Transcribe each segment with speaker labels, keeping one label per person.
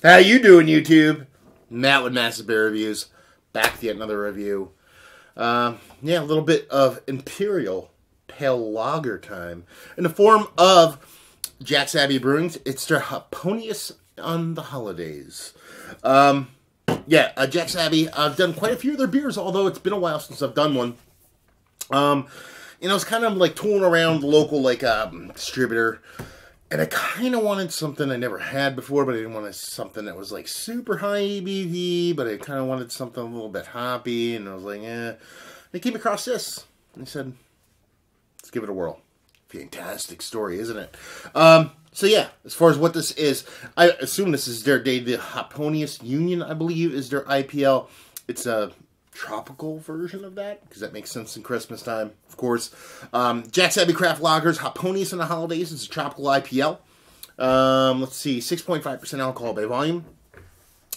Speaker 1: How you doing, YouTube? Matt with Massive Beer Reviews. Back with yet another review. Yeah, a little bit of Imperial Pale Lager time. In the form of Jack's Abbey Brewing. It's their Hoponius on the holidays. Jack's Abbey. I've done quite a few of their beers, although it's been a while since I've done one. It's kind of like tooling around the local, distributor. And I kind of wanted something I never had before, but I didn't want something that was, super high ABV, but I kind of wanted something a little bit hoppy, and I was like, They came across this, and they said, let's give it a whirl. Fantastic story, isn't it? As far as what this is, I assume this is the Hoponius Union, I believe, is their IPL. It's a tropical version of that, because that makes sense in Christmas time, of course. Jack's Abbey Craft Lagers, Hoponius on the holidays. It's a tropical IPL. Let's see, 6.5% alcohol by volume.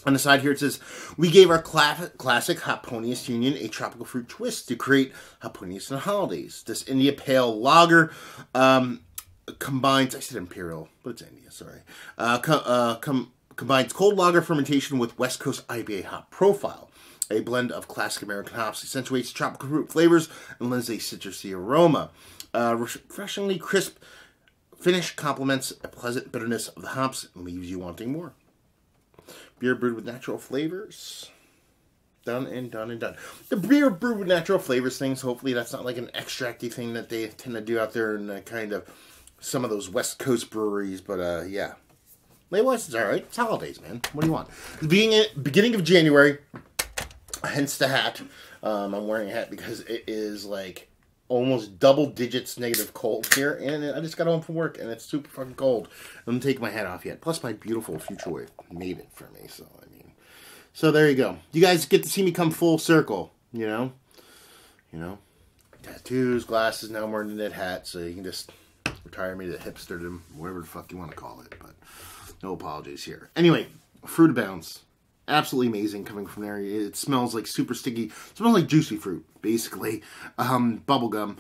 Speaker 1: On the side here it says, we gave our classic Hoponius Union a tropical fruit twist to create Hoponius on the holidays. This India Pale Lager combines, I said Imperial, but it's India, sorry. Combines cold lager fermentation with West Coast IPA hop profile. A blend of classic American hops accentuates tropical fruit flavors and lends a citrusy aroma. Refreshingly crisp finish complements a pleasant bitterness of the hops and leaves you wanting more. Beer brewed with natural flavors. Done and done and done. The beer brewed with natural flavors things, hopefully that's not like an extracty thing that they tend to do out there in kind of some of those West Coast breweries, but yeah. Label-wise, it's alright. It's holidays, man. What do you want? Beginning of January, hence the hat. I'm wearing a hat because it is almost double digits negative cold here, and I just got home from work and it's super fucking cold. I'm gonna take my hat off yet. Plus my beautiful future wife made it for me, so there you go. You guys get to see me come full circle, you know. Tattoos, glasses, now I'm wearing a knit hat, so you can just retire me to hipsterdom, whatever the fuck you want to call it, but no apologies here. Anyway, Fruit Abounds. Absolutely amazing coming from there. It smells like super sticky. It smells like juicy fruit, basically. Bubblegum.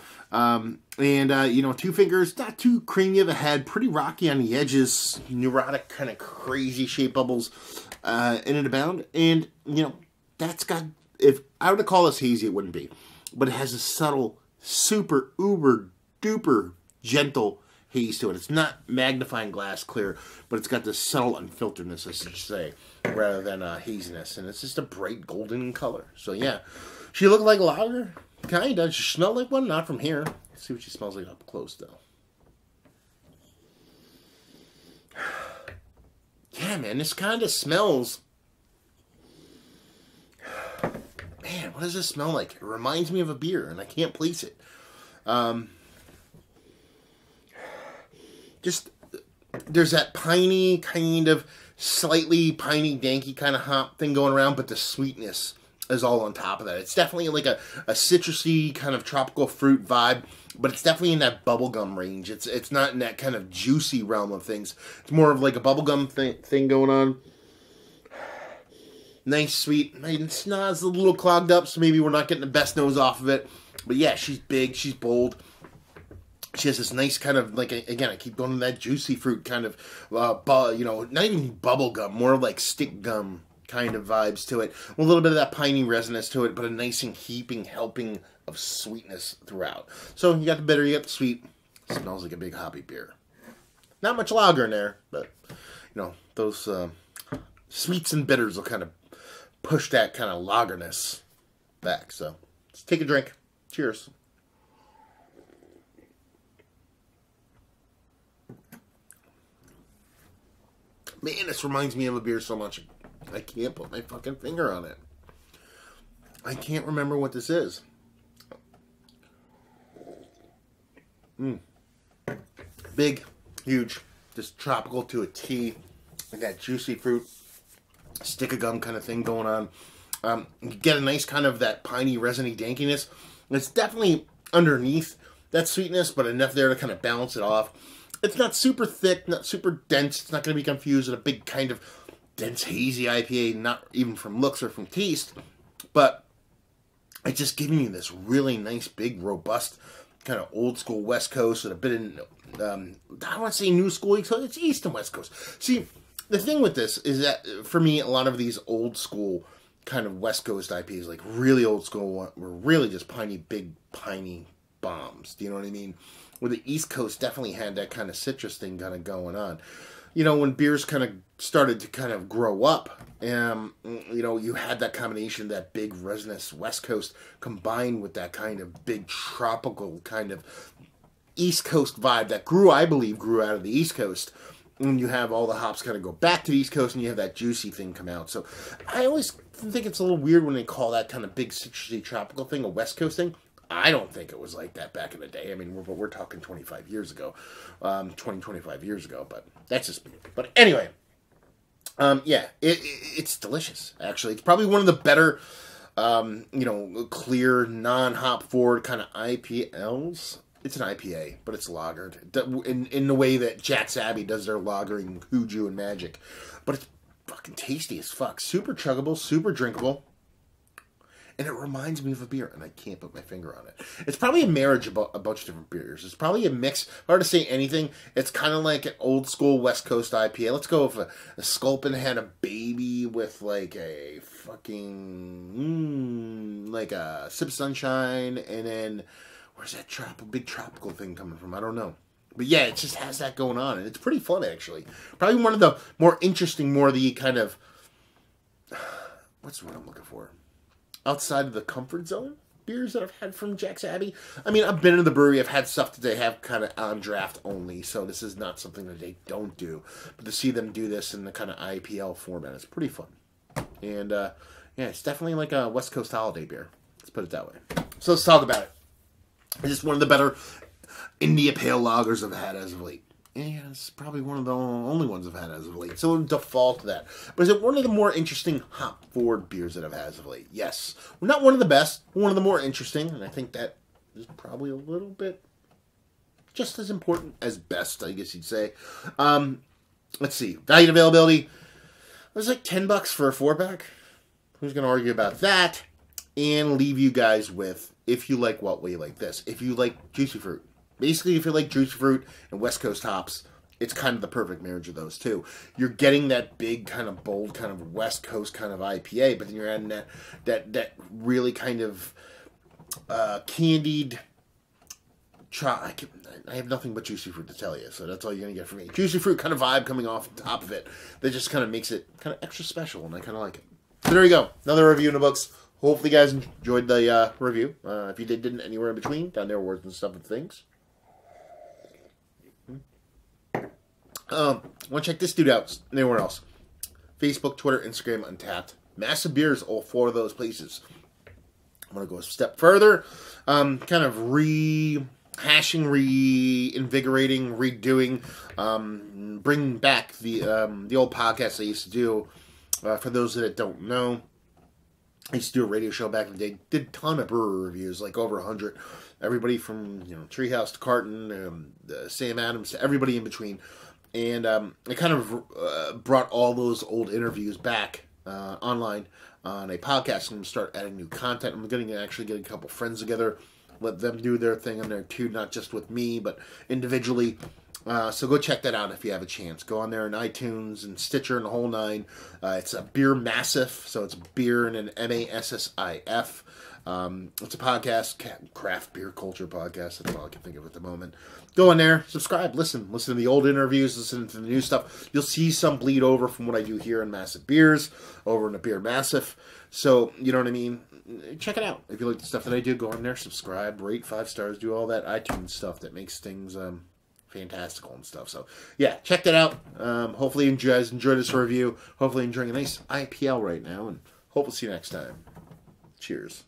Speaker 1: Two fingers. Not too creamy of a head. Pretty rocky on the edges. Neurotic, kind of crazy shaped bubbles in it abound. And, that's got... If I were to call this hazy, it wouldn't be. But it has a subtle, super, uber, duper, gentle haze to it. It's not magnifying glass clear, but it's got this subtle unfilteredness, I should say, rather than haziness. And it's just a bright golden color. So yeah, she looked like a lager, kinda. She smelled like one, not from here. Let's see what she smells like up close, though. Yeah, man, this kind of smells. Man, what does this smell like? It reminds me of a beer, and I can't place it. There's that piney, kind of slightly piney, danky kind of hop thing going around, but the sweetness is all on top of that. It's definitely like a citrusy kind of tropical fruit vibe, but it's definitely in that bubblegum range. It's not in that kind of juicy realm of things. It's more of like a bubblegum thing going on. Nice, sweet. My snot's a little clogged up, so maybe we're not getting the best nose off of it. But yeah, she's big, she's bold. She has this nice kind of, again, I keep going to that juicy fruit kind of, not even bubble gum, more like stick gum kind of vibes to it. A little bit of that piney resinous to it, but a nice and heaping helping of sweetness throughout. So you got the bitter, you got the sweet. Smells like a big hoppy beer. Not much lager in there, but, those sweets and bitters will kind of push that kind of lagerness back. So let's take a drink. Cheers. Man, this reminds me of a beer so much, I can't put my fucking finger on it. I can't remember what this is. Big, huge, just tropical to a T. Like that juicy fruit, stick of gum kind of thing going on. You get a nice kind of that piney, resiny dankiness. It's definitely underneath that sweetness, but enough there to kind of balance it off. It's not super thick, not super dense. It's not going to be confused with a big kind of dense, hazy IPA, not even from looks or from taste. But it's just giving you this really nice, big, robust, kind of old school West Coast with a bit of, I don't want to say new school, it's East and West Coast. See, the thing with this is that, for me, a lot of these old school kind of West Coast IPAs, like really old school, were really just big piney bombs. Do you know what I mean? Where the East Coast definitely had that kind of citrus thing kind of going on. You know, when beers kind of started to kind of grow up, you know, you had that combination, that big resinous West Coast combined with that kind of big tropical kind of East Coast vibe that I believe grew out of the East Coast. And you have all the hops kind of go back to the East Coast, and you have that juicy thing come out. So I always think it's a little weird when they call that kind of big citrusy tropical thing a West Coast thing. I don't think it was like that back in the day. I mean, we're talking 25 years ago, 25 years ago, but that's just me. But anyway, yeah, it's delicious, actually. It's probably one of the better, you know, clear, non-hop forward kind of IPLs. It's an IPA, but it's lagered in the way that Jack's Abbey does their lagering, Hooju and Magic. But it's fucking tasty as fuck. Super chuggable, super drinkable. And it reminds me of a beer, and I can't put my finger on it. It's probably a marriage of a bunch of different beers. It's probably a mix. Hard to say anything. It's kind of like an old school West Coast IPA. Let's go with a Sculpin had a baby with like a fucking like a Sip of Sunshine, and then where's that big tropical thing coming from? I don't know. But yeah, it just has that going on, and it's pretty fun, actually. Probably one of the more interesting, more the kind of, what's the word I'm looking for? Outside of the comfort zone beers that I've had from Jack's Abbey. I mean, I've been in the brewery. I've had stuff that they have kind of on draft only, so this is not something that they don't do. But to see them do this in the kind of IPL format is pretty fun. And, yeah, it's definitely like a West Coast holiday beer. Let's put it that way. So let's talk about it. It's just one of the better India Pale Lagers I've had as of late. Yeah, it's probably one of the only ones I've had as of late. So default to that. But is it one of the more interesting hop-forward beers that I've had as of late? Yes. Well, not one of the best, but one of the more interesting. And I think that is probably a little bit just as important as best, I guess you'd say. Let's see. Value and availability. It was like $10 for a 4-pack. Who's going to argue about that? And leave you guys with, if you like what way you like this. If you like juicy fruit. Basically, if you like juicy fruit and West Coast hops, it's kind of the perfect marriage of those two. You're getting that big, kind of bold, kind of West Coast kind of IPA, but then you're adding that really kind of candied. I have nothing but juicy fruit to tell you, so that's all you're gonna get from me. Juicy fruit kind of vibe coming off the top of it that just kind of makes it kind of extra special, and I kind of like it. So there you go, another review in the books. Hopefully, you guys enjoyed the review. If you didn't, anywhere in between, down there, words and stuff and things. Want to check this dude out anywhere else? Facebook, Twitter, Instagram, Untapped. Massive Beers, all 4 of those places. I'm going to go a step further. Kind of rehashing, reinvigorating, redoing, bringing back the old podcast I used to do. For those that don't know, I used to do a radio show back in the day. Did a ton of brewer reviews, like over 100. Everybody from Treehouse to Carton, Sam Adams, to everybody in between. And I kind of brought all those old interviews back online on a podcast. I'm going to start adding new content. I'm going to actually get a couple friends together, let them do their thing on there too, not just with me, but individually. So go check that out if you have a chance. Go on there in iTunes and Stitcher and the whole 9. It's a Beer Massif, so it's beer and an MASSIF. It's a podcast, craft beer culture podcast. That's all I can think of at the moment. Go in there, subscribe, listen to the old interviews, listen to the new stuff. You'll see some bleed over from what I do here in Massive Beers, over in the Beer Massif. So, you know what I mean? Check it out. If you like the stuff that I do, go in there, subscribe, rate 5 stars, do all that iTunes stuff that makes things fantastical and stuff. So, yeah, check that out. Hopefully you guys enjoyed this review. Hopefully enjoying a nice IPL right now, and hope we'll see you next time. Cheers.